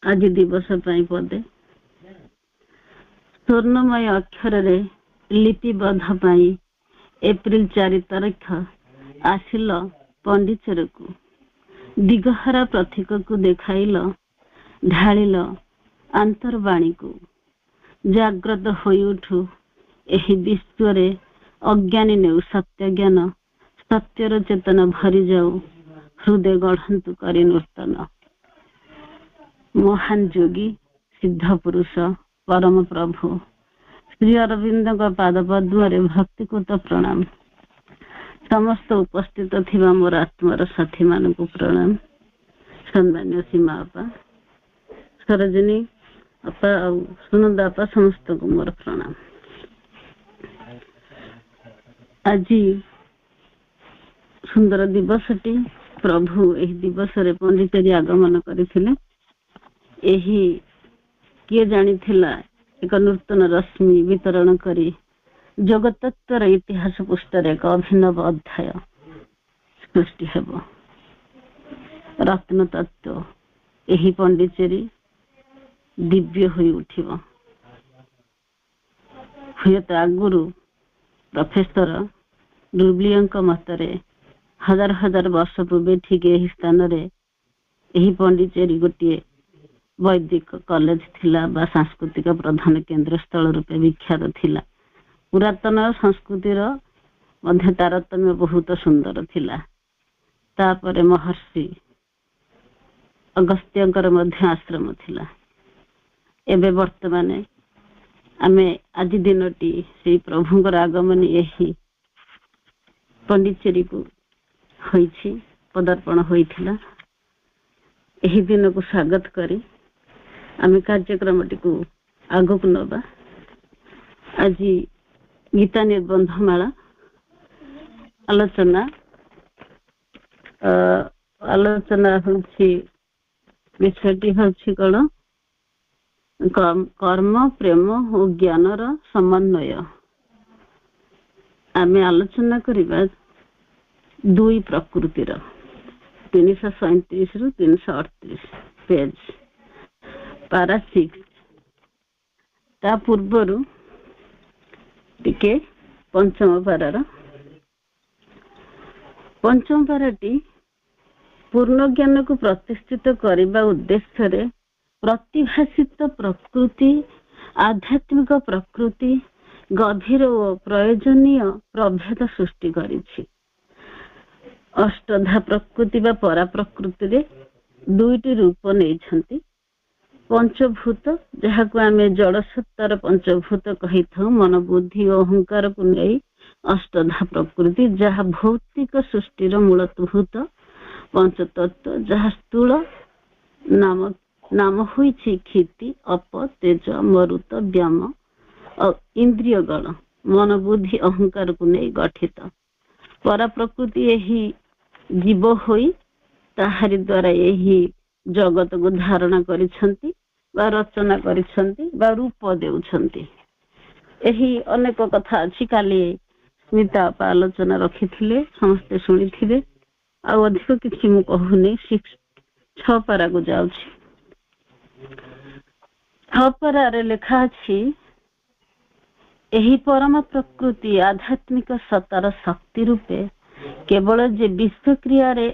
आज दिवस पदे स्वर्णमय अक्षर लिपिबद्ध एप्रिल 4 तारीख आसिल पंडिचेर को दिगहरा प्रतीक को देखाइल ढाल आंतरवाणी को जाग्रत होई उठू एही विश्व रे अज्ञानी नेउ सत्य ज्ञान सत्यर चेतन भरी जाऊ हृदय गढ़ंतु करी नूतन महान योगी सिद्ध पुरुष परम प्रभु श्री अरविंद पाद पद्म भक्ति को तो प्रणाम समस्त उपस्थित थिबा मोर आत्मार साथी मान को प्रणाम सम्मान्य सीमा अपा सरजनी अपा सुनंदा अपा समस्त को मोर प्रणाम। आज सुंदर दिवसटी प्रभु एही दिवस रे पंडिचेरी आगमन करथिले। एही किए जानिथिला एक नूतन रश्मि वितरण करी जगतत्वर इतिहास पुस्तक एक अभिनव अध्याय सृष्टि हेब। रत्न तत्व एही पंडिचेरी दिव्य होई उठिब। हुएत आगुरु प्रोफेसर डुब्लियंक मतरे हजार हजार वर्ष पूर्वे ठीक यही स्थान रे एही पंडिचेरी गोटे वैदिक कॉलेज थिला बा सांस्कृतिक प्रधान केंद्र स्थल रूपे विख्यात थिला। पुरातन संस्कृतिर मध्य तारतम्य बहुत सुंदर थिला। तापरे महर्षि अगस्त्यंकर मध्य आश्रम थिला। एबे वर्तमान आमे आज दिनटी श्री प्रभुंकर आगमन यही पंडिचेरी को होईछि पदार्पण होईथिला। एही दिन को स्वागत करी आमे कार्यक्रम टी को आगक नबा। आज गीता निबंधमाला आलोचना होछि विषयटी होछि कौन कर्म प्रेम और ज्ञानर समन्वय। आमे आलोचना करिबा दुई प्रकृतिर 337 रु 338 पेज पारा 6 ता पूर्वरु टिके पंचम पाराटी पूर्ण ज्ञान को प्रतिष्ठित करने उद्देश्य रे प्रतिभाषित प्रकृति आध्यात्मिक प्रकृति गभीर और प्रयोजनीय प्रभेद सृष्टि करिछि। अष्टधा प्रकृति बा परा प्रकृति रे दुईटी रूप नेइछंती। पंचभूत जहाँ को आमे जड़ सत्तार पंचभूत कही था मन बुद्धि और अहंकार को नहीं अष्टधा प्रकृति जहाँ भौतिक सृष्टिर मूलभूत पंचतत्व जहाँ स्थूल नाम हुई क्षिति अप तेज मरुत व्याम और इंद्रिय गण मन बुद्धि अहंकार को नहीं गठित। परा प्रकृति यही जीव होई ताहारी द्वारा यही जगत को धारणा करिछंती बा रचना करिछंती बा रूप देउछंती। एही अनेक कथा अछि। काली स्मिता आलोचना रखिथिले समस्ते सुनिथिले आ अधिक किछि मु कहूनी 6 पारा को जाउछि। 6 पारा रे लेखा अछि एही परम प्रकृति आध्यात्मिक सत्तार शक्ति रूपे केवल जे विश्व क्रिया रे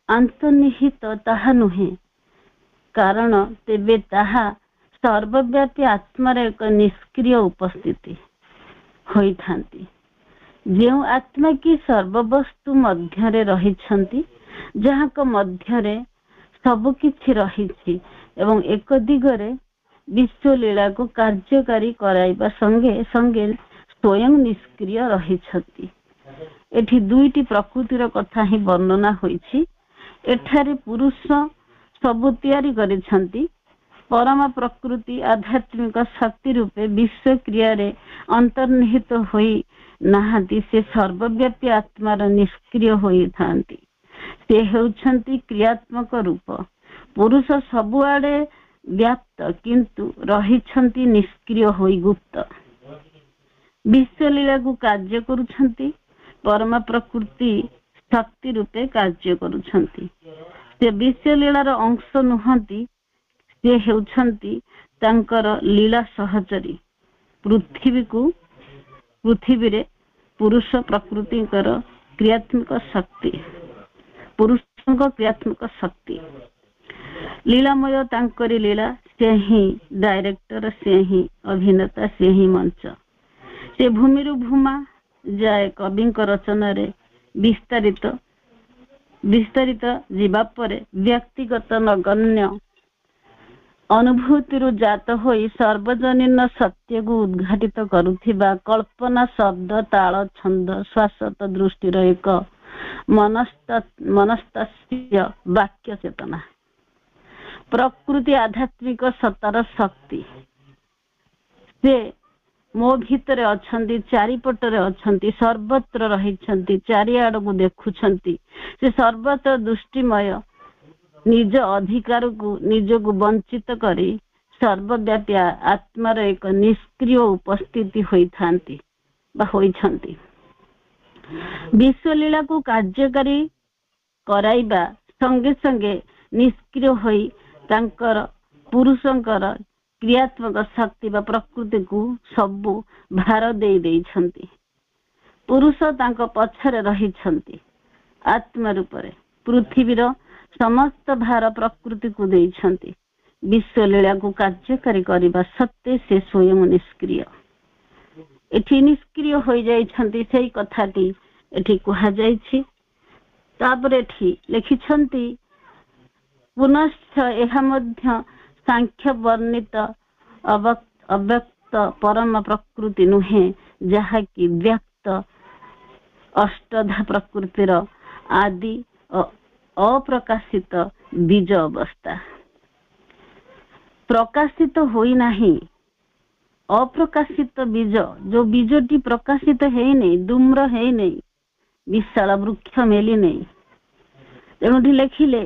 अंतर्निहित ताहा नुहे कारण तेबे ताहा सर्वव्यापी आत्मार एक निष्क्रिय उपस्थिति होई थांती। जो आत्मा की सर्ववस्तु मध्य रहिछंती जहाँ को मध्य सबु किछि रहिछि एवं एक दिगरे विश्व लीला को कार्यकारी कराइबा संगे संगे स्वयं निष्क्रिय रहिछंती। एठी दुईटी प्रकृतिर कथा ही वर्णना होईछि। एठारे पुरुष सबु तैयारी करिछंती। परम प्रकृति आध्यात्मिक शक्ति रूपे विश्व क्रिया रे अंतर्निहित होई नाहांती। से सर्वव्यापी आत्मार निष्क्रिय होई थांती। से हेउछंती क्रियात्मक रूप। पुरुष सबुआडे व्याप्त किंतु रहिछंती निष्क्रिय होई गुप्त। विश्व लीला को कार्य करुछंती। परम प्रकृति शक्ति रूपे कार्य करुछंती। से विश्व लीलार अंश नुहंती। ସେ ହେଉଛନ୍ତି ତାଙ୍କର ଲୀଳା ସହଚରୀ। ପୃଥିବୀରେ ପୁରୁଷ ପ୍ରକୃତିଙ୍କର କ୍ରିୟାତ୍ମକ ଶକ୍ତି, ପୁରୁଷଙ୍କ କ୍ରିୟାତ୍ମକ ଶକ୍ତି। ଲୀଳାମୟ ତାଙ୍କରି ଲୀଳା, ସେ ହିଁ ଡାଇରେକ୍ଟର, ସେ ହିଁ ଅଭିନେତା, ସେ ହିଁ ମଞ୍ଚ। ସେ ଭୂମିରୁ ଭୂମା ଯାଏ କବିଙ୍କ ରଚନାରେ ବିସ୍ତାରିତ ଯିବା ପରେ ବ୍ୟକ୍ତିଗତ ନଗଣ୍ୟ ଅନୁଭୂତିରୁ ଜାତ ହୋଇ ସର୍ବଜନୀନ ସତ୍ୟକୁ ଉଦ୍ଘାଟିତ କରୁଥିବା କଳ୍ପନା ଶବ୍ଦ, ତାଳ, ଛନ୍ଦ, ଶାଶ୍ୱତ ଦୃଷ୍ଟିର ଏକ ମନସ୍ତାତ୍ତ୍ୱିକ ବାକ୍ୟ ଚେତନା। ପ୍ରକୃତି ଆଧ୍ୟାତ୍ମିକ ସତ୍ତାର ଶକ୍ତି। ସେ ମୋ ଭିତରେ ଅଛନ୍ତି, ଚାରିପଟରେ ଅଛନ୍ତି, ସର୍ବତ୍ର ରହିଛନ୍ତି, ଚାରିଆଡକୁ ଦେଖୁଛନ୍ତି। ସେ ସର୍ବତ୍ର ଦୃଷ୍ଟିମୟ। ନିଜ ଅଧିକାରକୁ ନିଜକୁ ବଞ୍ଚିତ କରି ସର୍ବବ୍ୟାପୀ ଆତ୍ମାର ଏକ ନିଷ୍କ୍ରିୟ ଉପସ୍ଥିତି ହୋଇଥାନ୍ତି ବା ହୋଇଛନ୍ତି। ବିଶ୍ୱଲୀଳାକୁ କାର୍ଯ୍ୟକାରୀ କରାଇବା ସଙ୍ଗେ ସଙ୍ଗେ ନିଷ୍କ୍ରିୟ ହୋଇ ତାଙ୍କର ପୁରୁଷଙ୍କର କ୍ରିୟାତ୍ମକ ଶକ୍ତି ବା ପ୍ରକୃତିକୁ ସବୁ ଭାର ଦେଇଛନ୍ତି। ପୁରୁଷ ତାଙ୍କ ପଛରେ ରହିଛନ୍ତି। ଆତ୍ମା ରୂପରେ ପୃଥିବୀର ସମସ୍ତ ଭାର ପ୍ରକୃତିକୁ ଦେଇଛନ୍ତି। ବିଶ୍ୱଲୀଳାକୁ କାର୍ଯ୍ୟକାରୀ କରିବା ସତ୍ତ୍ୱେ ସେ ସ୍ୱୟଂ ନିଷ୍କ୍ରିୟ। ଏଠି ନିଷ୍କ୍ରିୟ ହୋଇଯାଇଛନ୍ତି, ସେଇ କଥାଟି ଏଠି କୁହାଯାଇଛି। ତାପରେ ଏଠି ଲେଖିଛନ୍ତି, ପୁନଶ୍ଚ ଏହା ମଧ୍ୟ ସାଂଖ୍ୟ ବର୍ଣ୍ଣିତ ଅବ୍ୟକ୍ତ ପରମ ପ୍ରକୃତି ନୁହେଁ, ଯାହାକି ବ୍ୟକ୍ତ ଅଷ୍ଟଧା ପ୍ରକୃତିର ଆଦି ଅପ୍ରକାଶିତ ବୀଜ ଅବସ୍ଥା। ପ୍ରକାଶିତ ହୋଇନାହିଁ, ଅପ୍ରକାଶିତ ବୀଜ, ଯୋଉ ବୀଜଟି ପ୍ରକାଶିତ ହେଇନେଇ, ଦୁମ୍ର ହେଇନେଇ, ବିଶାଳ ବୃକ୍ଷ ମେଲିନେଇ। ତେଣୁଠି ଲେଖିଲେ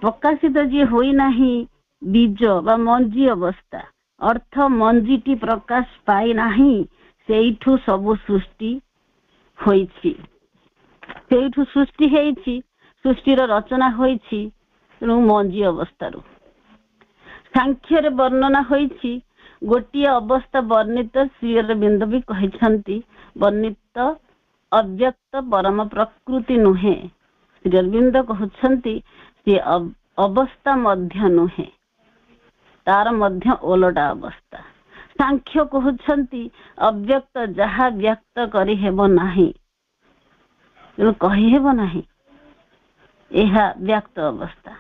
ପ୍ରକାଶିତ ଯିଏ ହୋଇନାହିଁ, ବୀଜ ବା ମଞ୍ଜି ଅବସ୍ଥା, ଅର୍ଥ ମଞ୍ଜିଟି ପ୍ରକାଶ ପାଇନାହିଁ, ସେଇଠୁ ସବୁ ସୃଷ୍ଟି ହୋଇଛି, ସେଇଠୁ ସୃଷ୍ଟି ହେଇଛି, ସୃଷ୍ଟିର ରଚନା ହୋଇଛି। ତେଣୁ ମଞ୍ଜି ଅବସ୍ଥାରୁ ସାଂଖ୍ୟରେ ବର୍ଣ୍ଣନା ହୋଇଛି। ଗୋଟିଏ ଅବସ୍ଥା ବର୍ଣ୍ଣିତ, ଶ୍ରୀ ଅରବିନ୍ଦ ବି କହିଛନ୍ତି, ବର୍ଣ୍ଣିତ ଅବ୍ୟକ୍ତ ପରମ ପ୍ରକୃତି ନୁହେଁ। ଶ୍ରୀ ଅରବିନ୍ଦ କହୁଛନ୍ତି ସେ ଅବସ୍ଥା ମଧ୍ୟ ନୁହେଁ, ତାର ମଧ୍ୟ ଓଲଟା ଅବସ୍ଥା। ସାଂଖ୍ୟ କହୁଛନ୍ତି ଅବ୍ୟକ୍ତ ଯାହା ବ୍ୟକ୍ତ କରିହେବ ନାହିଁ, ତେଣୁ କହିହେବ ନାହିଁ, ଏହା ବ୍ୟକ୍ତ ଅବସ୍ଥା।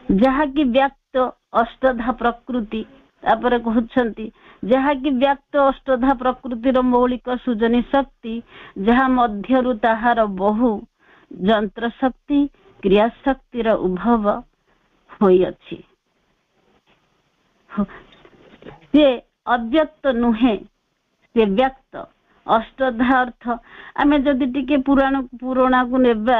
ଯାହାକି ବ୍ୟକ୍ତ ଅଷ୍ଟଧା ପ୍ରକୃତି। ତାପରେ କହୁଛନ୍ତି ଯାହାକି ବ୍ୟକ୍ତ ଅଷ୍ଟଧା ପ୍ରକୃତିର ମୌଳିକ ସୃଜନୀ ଶକ୍ତି, ଯାହା ମଧ୍ୟରୁ ତାହାର ବହୁ ଯନ୍ତ୍ର ଶକ୍ତି, କ୍ରିୟା ଶକ୍ତିର ଉଦ୍ଭବ ହୋଇଅଛି। ସେ ଅବ୍ୟକ୍ତ ନୁହେଁ, ସେ ବ୍ୟକ୍ତ। ଅଷ୍ଟଧା ଅର୍ଥ ଆମେ ଯଦି ଟିକେ ପୁରାଣକୁ ନେବା,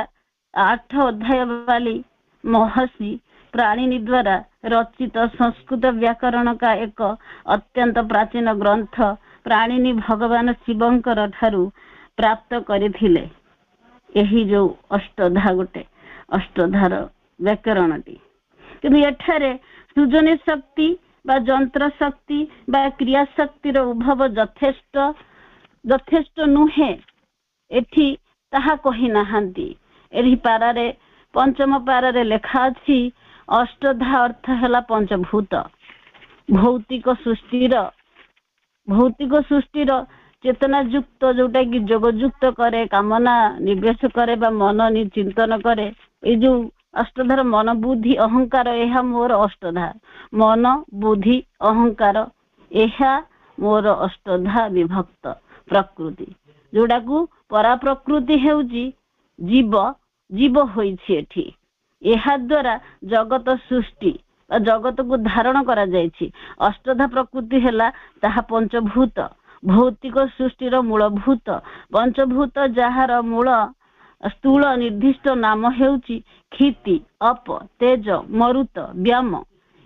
8 ଅଧ୍ୟାୟ ବାଲି ମହର୍ଷି ପ୍ରାଣିନି ଦ୍ୱାରା ରଚିତ ସଂସ୍କୃତ ବ୍ୟାକରଣ କା ଏକ ଅତ୍ୟନ୍ତ ପ୍ରାଚୀନ ଗ୍ରନ୍ଥ ପ୍ରାଣିନି ଭଗବାନ ଶିବଙ୍କର ଠାରୁ ପ୍ରାପ୍ତ କରିଥିଲେ। ଏହି ଯୋଉ ଅଷ୍ଟଧା, ଗୋଟେ ଅଷ୍ଟଧାର ବ୍ୟାକରଣଟି, କିନ୍ତୁ ଏଠାରେ ସୃଜନୀ ଶକ୍ତି ବା ଯନ୍ତ୍ର ଶକ୍ତି ବା କ୍ରିୟା ଶକ୍ତିର ଉଦ୍ଭବ ଯଥେଷ୍ଟ ନୁହେଁ, ଏଠି ତାହା କହିନାହାନ୍ତି। ଏଠି ପାରାରେ, ପଞ୍ଚମ ପାରାରେ ଲେଖା ଅଛି, ଅଷ୍ଟଧା ଅର୍ଥ ହେଲା ପଞ୍ଚଭୂତ। ଭୌତିକ ସୃଷ୍ଟିର ଚେତନା ଯୁକ୍ତ, ଯୋଉଟା କି ଯୋଗ ଯୁକ୍ତ କରେ, କାମନା ନିବେଶ କରେ ବା ମନ ଚିନ୍ତନ କରେ। ଏଇ ଯୋଉ ଅଷ୍ଟଧାର ମନ, ବୁଦ୍ଧି, ଅହଙ୍କାର, ଏହା ମୋର ଅଷ୍ଟଧା। ମନ, ବୁଦ୍ଧି, ଅହଙ୍କାର, ଏହା ମୋର ଅଷ୍ଟଧା ବିଭକ୍ତ ପ୍ରକୃତି, ଯୋଉଟାକୁ ପରା ପ୍ରକୃତି ହେଉଛି ଜୀବ ହୋଇଛି ଏଠି। ଏହା ଦ୍ୱାରା ଜଗତ ସୃଷ୍ଟି ବା ଜଗତକୁ ଧାରଣ କରାଯାଇଛି। ଅଷ୍ଟଧା ପ୍ରକୃତି ହେଲା ତାହା ପଞ୍ଚଭୂତ, ଭୌତିକ ସୃଷ୍ଟିର ମୂଳଭୂତ। ପଞ୍ଚଭୂତ ଯାହାର ମୂଳ ସ୍ଥୂଳ ନିର୍ଦ୍ଦିଷ୍ଟ ନାମ ହେଉଛି କ୍ଷିତି, ଅପ, ତେଜ, ମରୁତ, ବ୍ୟାମ,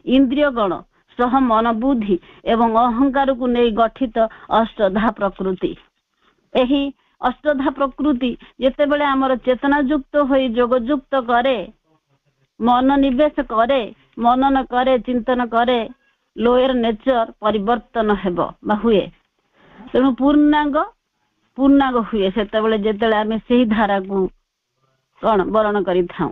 ଇନ୍ଦ୍ରିୟ ଗଣ ସହ ମନ, ବୁଦ୍ଧି ଏବଂ ଅହଙ୍କାରକୁ ନେଇ ଗଠିତ ଅଷ୍ଟଧା ପ୍ରକୃତି। ଏହି ଅଷ୍ଟଧା ପ୍ରକୃତି ଯେତେବେଳେ ଆମର ଚେତନା ଯୁକ୍ତ ହୋଇ ଯୋଗ ଯୁକ୍ତ କରେ, ମନ ନିବେଶ କରେ, मनन करे चिंतन करे लोयर नेचर परिवर्तन हेबो बा हुए तेणु पूर्णांग हुए सेतबेले जेतेबेले आमे सेही धारा को कौन वर्ण करी थाऊ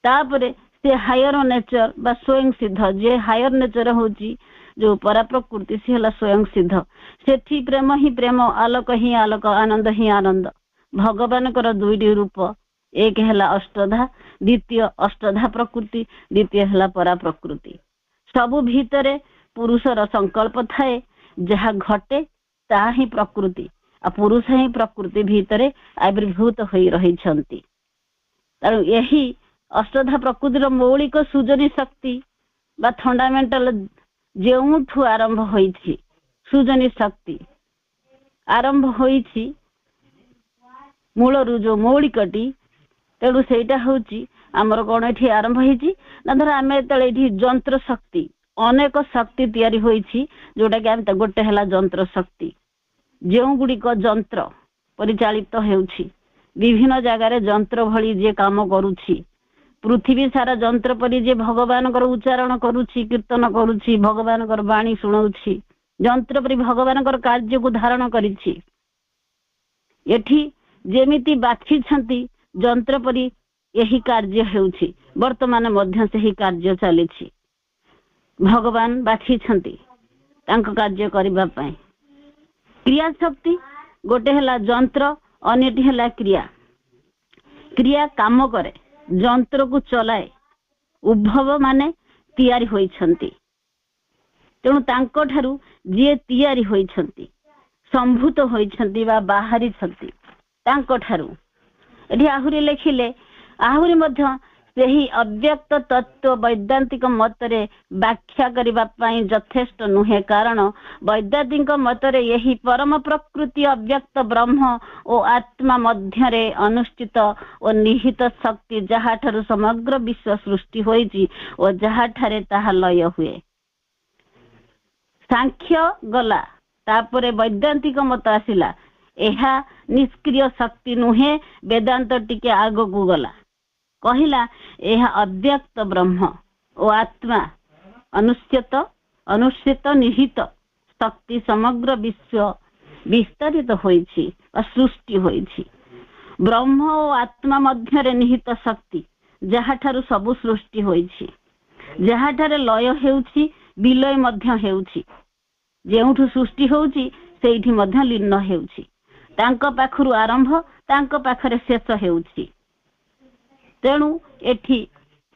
तापरे से हायर नेचर बा स्वयं सिद्ध जे हायर नेचर होची जो परा प्रकृति से हला स्वयं सिद्ध सेठी प्रेम ही प्रेम आलोक ही आलोक आनंद ही आनंद भगवान कर दुईटी रूप एक है अष्टधा द्वितीय अष्टधा प्रकृति द्वितीय है परा प्रकृति सबु भितरे पुरुषर संकल्प थाए जहाँ घटे ता ही प्रकृति आ पुरुष ही प्रकृति भितरे आविर्भूत होई रही छंती तेणु यही अष्टधा प्रकृतिर मौलिक सृजनी शक्ति बा फंडामेंटल जेउठु आरंभ होईछि सृजनी शक्ति आरंभ होईछि मूलरू जो मौलिकटी तेणु सेटा होची आमर कौन एठी आरंभ होईछि ना धर आमे तळे एठी जंत्र शक्ति अनेक शक्ति तैयारी होईछि जोटा कि आमे गोटे हला जंत्र शक्ति जेउ गुड़िक जंत्र परिचालित हेउछि विभिन्न जगार जंत्र भली जे काम करूछि पृथ्वी सारा जंत्र परि जे भगवान उच्चारण करुछि कीर्तन करुछि भगवान वाणी शुणाउछि जंत्र परि भगवान कार्य को धारण करिछि एठी जेमिति बाछि छंती जंत्र परि यही कार्य हेउछि वर्तमान मध्य से ही कार्य चलिछि भगवान बाछि छंती तांको कार्य करिबा पई क्रिया शक्ति गोटे हला जंत्र अन्यटी हला क्रिया क्रिया काम करे जंत्र को चलाए उद्भव माने तैयारी होई छंती तेणु तांको ठारू जे तैयारी होई छंती संभूत होई छंती बा बाहरी छंती तांको ठारू एठी आहुरी लेखिले आहुरी मध्य सेही अव्यक्त तत्व वैदांतिक मतरे व्याख्या करिबा पई यथेष्ट नुहे कारण वैदांतिक मतरे यही परम प्रकृति अव्यक्त ब्रह्म और आत्मा मध्यरे अनुष्ठित और निहित शक्ति जहा ठारू समग्र विश्व सृष्टि होईची और जहा ठारे ताहा लय हुए सांख्य गला तापरे वैदांतिक मत आसिला एहा निष्क्रिय शक्ति नुहे वेदांत टिके आगो को गला कहिला यह अव्यक्त ब्रह्म ओ आत्मा अनुष्ठित निहित शक्ति समग्र विश्व विस्तारित होईछि और सृष्टि होईछि ब्रह्म और आत्मा मध्यरे निहित शक्ति जहा ठारू सबु सृष्टि होईछि जहा ठारे लय हेउछि विलय मध्य हेउछि जेउठु सृष्टि होउछि सेठी मध्य लीन हेउछि तांको पाखरु आरंभ तांको पाखरे शेष हेउछि तेणु एठी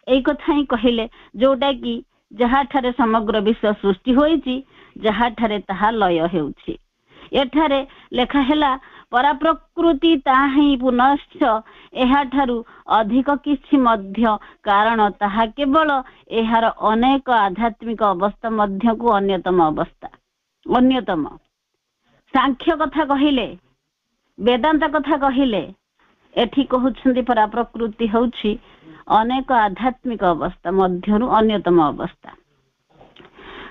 एई कथा ही कहिले जोटा कि जहा ठारे समग्र विश्व सृष्टि होईची जहा ठारे ताहा लय हेउछि एठारे लेखा हेला परा प्रकृति ताही पुनश्च एहा ठारू अधिक किछि मध्य कारण ताहा केवल एहार अनेक आध्यात्मिक अवस्था मध्य को अन्यतम अवस्था अन्यतम सांख्य कथा कहिले वेदांत कथा कहिले एठी कहउछन्ती परा प्रकृति होउछि अनेक आध्यात्मिक अवस्था मध्यरु अन्यतम अवस्था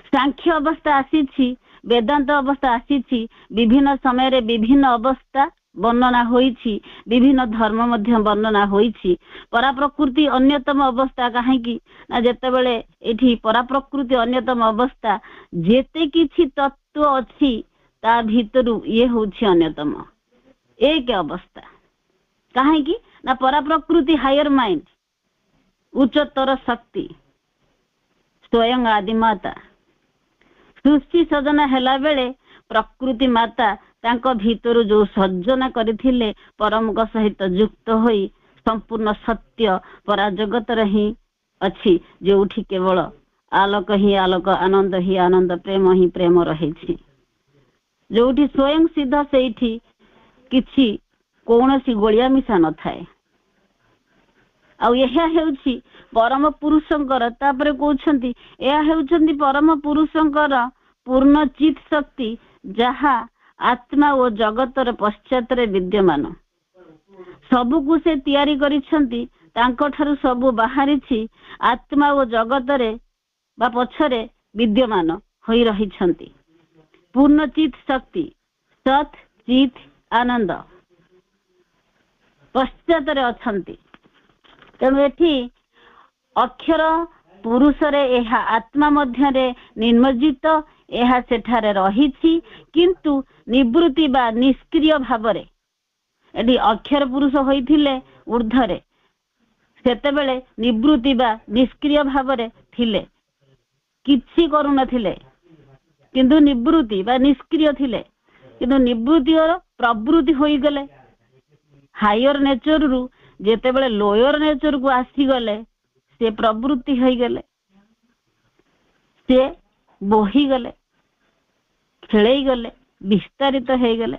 सांख्य अवस्था आसीछि वेदांत अवस्था आसीछि विभिन्न समय रे विभिन्न अवस्था वर्णना होईछि विभिन्न धर्म मध्य वर्णना होईछि परा प्रकृति अन्यतम अवस्था काहे कि ना जेतेबेले एठी परा प्रकृति अन्यतम अवस्था जेते किछि तत्व अछि ता भितरु ये होछि अन्यतम एक अवस्था काहे कि ना परा प्रकृति हायर माइंड उच्चतर शक्ति स्वयं आदि माता सृष्टि सजना हेला बेले प्रकृति माता तांको भीतर जो सज्जना करथिले परमक सहित युक्त होई संपूर्ण सत्य परा जगत रही अछि जोठी केवल आलोक ही आलोक आनंद ही आनंद प्रेम ही प्रेम रहिछि जोठी स्वयं सिद्ध सेठी किछि कौनसी गोलिया मिशा न थाए आ यह हेउछि परम पुरुषंकर तापरे कहउछन्ती एहा हेउछन्ती परम पुरुषंकर पूर्ण चित शक्ति जहा आत्मा और जगतर पश्चातरे विद्यमान सबु को से तैयारी करिछन्ती तांको ठारू सबु बाहरिछि आत्मा और जगतरे बा पछरे विद्यमान होई रहिछन्ती पूर्ण चित शक्ति सत चित आनंद पश्चातरे अछन्ती तेणु एठी अक्षर ପୁରୁଷରେ ଏହା ଆତ୍ମା ମଧ୍ୟରେ ନିମଜ୍ଜିତ, ଏହା ସେଠାରେ ରହିଛି, କିନ୍ତୁ ନିବୃତ୍ତି ବା ନିଷ୍କ୍ରିୟ ଭାବରେ। ଏଠି ଅକ୍ଷର ପୁରୁଷ ହୋଇଥିଲେ ଉର୍ଦ୍ଧ୍ୱରେ, ସେତେବେଳେ ନିବୃତ୍ତି ବା ନିଷ୍କ୍ରିୟ ଭାବରେ ଥିଲେ, କିଛି କରୁନଥିଲେ, କିନ୍ତୁ ନିବୃତ୍ତି ବା ନିଷ୍କ୍ରିୟ ଥିଲେ। କିନ୍ତୁ ନିବୃତ୍ତିର ପ୍ରବୃତ୍ତି ହୋଇଗଲେ, ହାୟର ନେଚରରୁ ଯେତେବେଳେ ଲୋୟର ନେଚରକୁ ଆସିଗଲେ, ସେ ପ୍ରବୃତ୍ତି ହେଇଗଲେ, ସେ ବୋହିଗଲେ, ଖେଳେଇ ଗଲେ, ବିସ୍ତାରିତ ହେଇଗଲେ।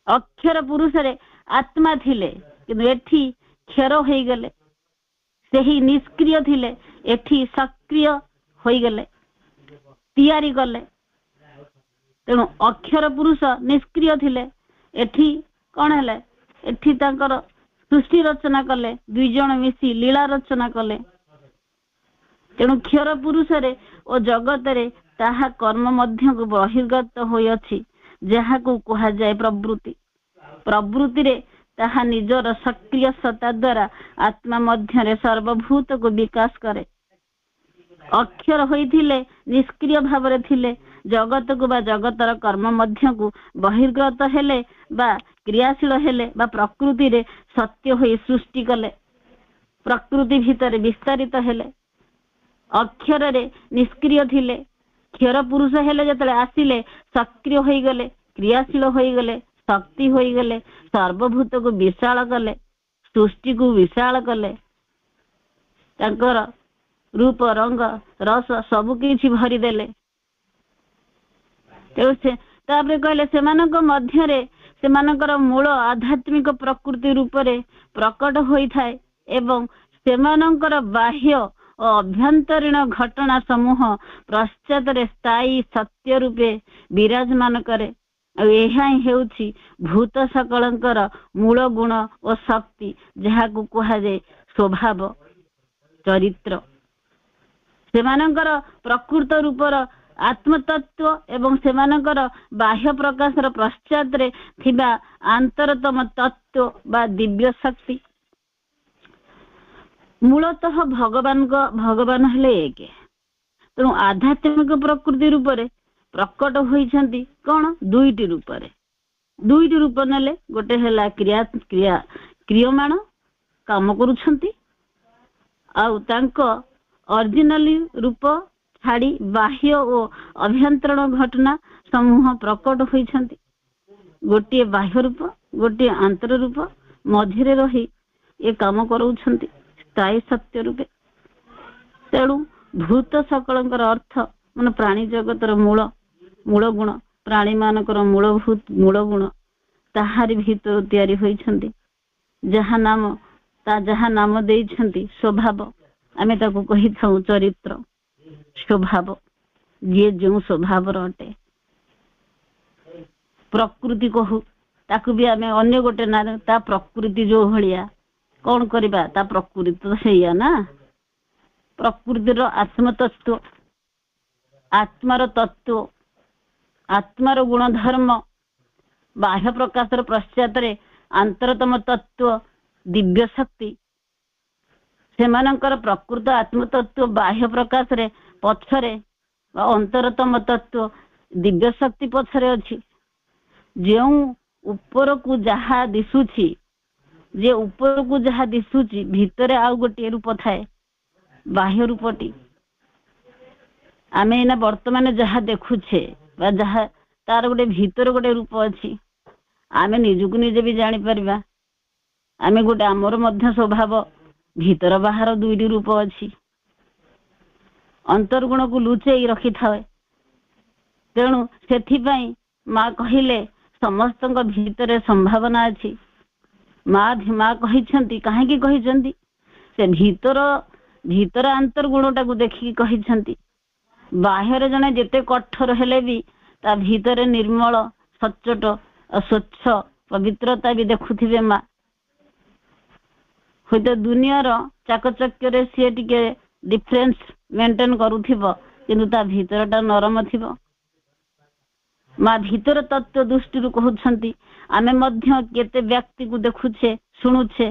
ଅକ୍ଷର ପୁରୁଷରେ ଆତ୍ମା ଥିଲେ, କିନ୍ତୁ ଏଠି କ୍ଷର ହେଇଗଲେ। ସେହି ନିଷ୍କ୍ରିୟ ଥିଲେ, ଏଠି ସକ୍ରିୟ ହୋଇଗଲେ, ତିଆରି କଲେ। ତେଣୁ ଅକ୍ଷର ପୁରୁଷ ନିଷ୍କ୍ରିୟ ଥିଲେ, ଏଠି କଣ ହେଲେ? ଏଠି ତାଙ୍କର ସୃଷ୍ଟି ରଚନା କଲେ, ଦୁଇ ଜଣ ମିଶି ଲୀଳା ରଚନା କଲେ। ତେଣୁ କ୍ଷର ପୁରୁଷରେ ଓ ଜଗତରେ ତାହା କର୍ମ ମଧ୍ୟକୁ ବହିର୍ଗତ ହୋଇଅଛି, ଯାହାକୁ କୁହାଯାଏ ପ୍ରବୃତ୍ତି। ପ୍ରବୃତ୍ତିରେ ତାହା ନିଜର ସକ୍ରିୟ ସତ୍ତା ଦ୍ୱାରା ଆତ୍ମା ମଧ୍ୟରେ ସର୍ବଭୂତକୁ ବିକାଶ କରେ। ଅକ୍ଷର ହୋଇଥିଲେ, ନିଷ୍କ୍ରିୟ ଭାବରେ ଥିଲେ, ଜଗତକୁ ବା ଜଗତର କର୍ମ ମଧ୍ୟକୁ ବହିର୍ଗତ ହେଲେ ବା କ୍ରିୟାଶୀଳ ହେଲେ ବା ପ୍ରକୃତିରେ ସତ୍ୟ ହୋଇ ସୃଷ୍ଟି କଲେ, ପ୍ରକୃତି ଭିତରେ ବିସ୍ତାରିତ ହେଲେ। ଅକ୍ଷରରେ ନିଷ୍କ୍ରିୟ ଥିଲେ, କ୍ଷର ପୁରୁଷ ହେଲେ ଯେତେବେଳେ ଆସିଲେ, ସକ୍ରିୟ ହୋଇଗଲେ, କ୍ରିୟାଶୀଳ ହୋଇଗଲେ, ଶକ୍ତି ହୋଇଗଲେ, ସର୍ବଭୂତକୁ ବିଶାଳ କଲେ, ସୃଷ୍ଟିକୁ ବିଶାଳ କଲେ। ତାଙ୍କର ରୂପ, ରଙ୍ଗ, ରସ ସବୁ କିଛି ଭରିଦେଲେ। ତେଣୁ ତାପରେ କହିଲେ ସେମାନଙ୍କ ମଧ୍ୟରେ ସେମାନଙ୍କର ମୂଳ ଆଧ୍ୟାତ୍ମିକ ପ୍ରକୃତି ରୂପରେ ପ୍ରକଟ ହୋଇଥାଏ ଏବଂ ସେମାନଙ୍କର ବାହ୍ୟ ଓ ଅଭ୍ୟନ୍ତରୀଣ ଘଟଣା ସମୂହ ପଶ୍ଚାତରେ ସ୍ଥାୟୀ ସତ୍ୟ ରୂପେ ବିରାଜମାନ କରେ। ଆଉ ଏହା ହିଁ ହେଉଛି ଭୂତ ସକଳଙ୍କର ମୂଳ ଗୁଣ ଓ ଶକ୍ତି, ଯାହାକୁ କୁହାଯାଏ ସ୍ୱଭାବ, ଚରିତ୍ର। ସେମାନଙ୍କର ପ୍ରକୃତ ରୂପର ଆତ୍ମତତ୍ଵ ଏବଂ ସେମାନଙ୍କର ବାହ୍ୟ ପ୍ରକାଶର ପଶ୍ଚାତରେ ଥିବା ଆନ୍ତରତମ ତତ୍ଵ ବା ଦିବ୍ୟ ଶକ୍ତି। ମୂଳତଃ ଭଗବାନ ହେଲେ ଏକ। ତେଣୁ ଆଧ୍ୟାତ୍ମିକ ପ୍ରକୃତି ରୂପରେ ପ୍ରକଟ ହୋଇଛନ୍ତି କଣ? ଦୁଇଟି ରୂପରେ। ଦୁଇଟି ରୂପ ନେଲେ, ଗୋଟେ ହେଲା କ୍ରିୟମାଣ, କାମ କରୁଛନ୍ତି, ଆଉ ତାଙ୍କ ଅରିଜିନାଲି ରୂପ ଛାଡ଼ି ବାହ୍ୟ ଓ ଅଭ୍ୟନ୍ତରୀଣ ଘଟଣା ସମୂହ ପ୍ରକଟ ହୋଇଛନ୍ତି। ଗୋଟିଏ ବାହ୍ୟ ରୂପ, ଗୋଟିଏ ଆନ୍ତର ରୂପ ମଝିରେ ରହି ଏ କାମ କରାଉଛନ୍ତି ସ୍ଥାୟୀ ସତ୍ୟ ରୂପେ। ତେଣୁ ଭୂତ ସକଳଙ୍କର ଅର୍ଥ ମାନେ ପ୍ରାଣୀ ଜଗତର ମୂଳ ଗୁଣ, ପ୍ରାଣୀ ମାନଙ୍କର ମୂଳ ଗୁଣ ତାହାରି ଭିତରୁ ତିଆରି ହୋଇଛନ୍ତି। ଯାହା ନାମ ଦେଇଛନ୍ତି ସ୍ୱଭାବ, ଆମେ ତାକୁ କହିଥାଉ ଚରିତ୍ର। ସ୍ୱଭାବ, ଯିଏ ଯେଉଁ ସ୍ୱଭାବର ଅଟେ। ପ୍ରକୃତି କହୁ, ତାକୁ ବି ଆମେ ଅନ୍ୟ ଗୋଟେ ନା, ତା ପ୍ରକୃତି ଯୋଉ ଭଳିଆ, କଣ କରିବା? ତା ପ୍ରକୃତି ତ ସେଇଆ ନା। ପ୍ରକୃତିର ଆତ୍ମତତ୍ଵ, ଆତ୍ମାର ତତ୍ଵ, ଆତ୍ମାର ଗୁଣଧର୍ମ, ବାହ୍ୟ ପ୍ରକାଶର ପଶ୍ଚାତରେ ଆନ୍ତରତମ ତତ୍ଵ, ଦିବ୍ୟ ଶକ୍ତି। ସେମାନଙ୍କର ପ୍ରକୃତ ଆତ୍ମତତ୍ଵ ବାହ୍ୟ ପ୍ରକାଶରେ ପଛରେ ବା ଅନ୍ତରତମ ତତ୍ଵ ଦିବ୍ୟ ଶକ୍ତି ପଛରେ ଅଛି। ଯେଉଁ ଉପରକୁ ଯାହା ଦିଶୁଛି, ଭିତରେ ଆଉ ଗୋଟିଏ ରୂପ ଥାଏ, ବାହ୍ୟ ରୂପଟି। ଆମେ ଏଇନା ବର୍ତ୍ତମାନ ଯାହା ଦେଖୁଛେ ବା ଯାହା, ତାର ଗୋଟେ ଭିତରେ ଗୋଟେ ରୂପ ଅଛି। ଆମେ ନିଜକୁ ନିଜେ ବି ଜାଣିପାରିବା। ଆମେ ଗୋଟେ, ଆମର ମଧ୍ୟ ସ୍ୱଭାବ ଭିତର ବାହାର ଦୁଇଟି ରୂପ ଅଛି। ଅନ୍ତର୍ଗୁଣକୁ ଲୁଚେଇ ରଖିଥାଏ। ତେଣୁ ସେଥିପାଇଁ ମା କହିଲେ ସମସ୍ତଙ୍କ ଭିତରେ ସମ୍ଭାବନା ଅଛି। ମା କହିଛନ୍ତି, କାହିଁକି କହିଛନ୍ତି? ସେ ଭିତର ଆନ୍ତର୍ଗୁଣଟାକୁ ଦେଖିକି କହିଛନ୍ତି। ବାହ୍ୟରେ ଜଣେ ଯେତେ କଠୋର ହେଲେ ବି ତା ଭିତରେ ନିର୍ମଳ, ସଚ୍ଚୋଟ, ସ୍ୱଚ୍ଛ ପବିତ୍ରତା ବି ଦେଖୁଥିବେ ମା। ହୁଏତ ଦୁନିଆର ଚାକଚକ୍ୟରେ ସିଏ ଟିକେ ଡିଫରେନ୍ସ ମେଣ୍ଟେନ କରୁଥିବ, କିନ୍ତୁ ତା ଭିତରଟା ନରମ ଥିବ। ମା ଭିତର ତତ୍ଵ ଦୃଷ୍ଟିରୁ କହୁଛନ୍ତି, ଆମେ ମଧ୍ୟ କେତେ ବ୍ୟକ୍ତିକୁ ଦେଖୁଛେ, ଶୁଣୁଛେ,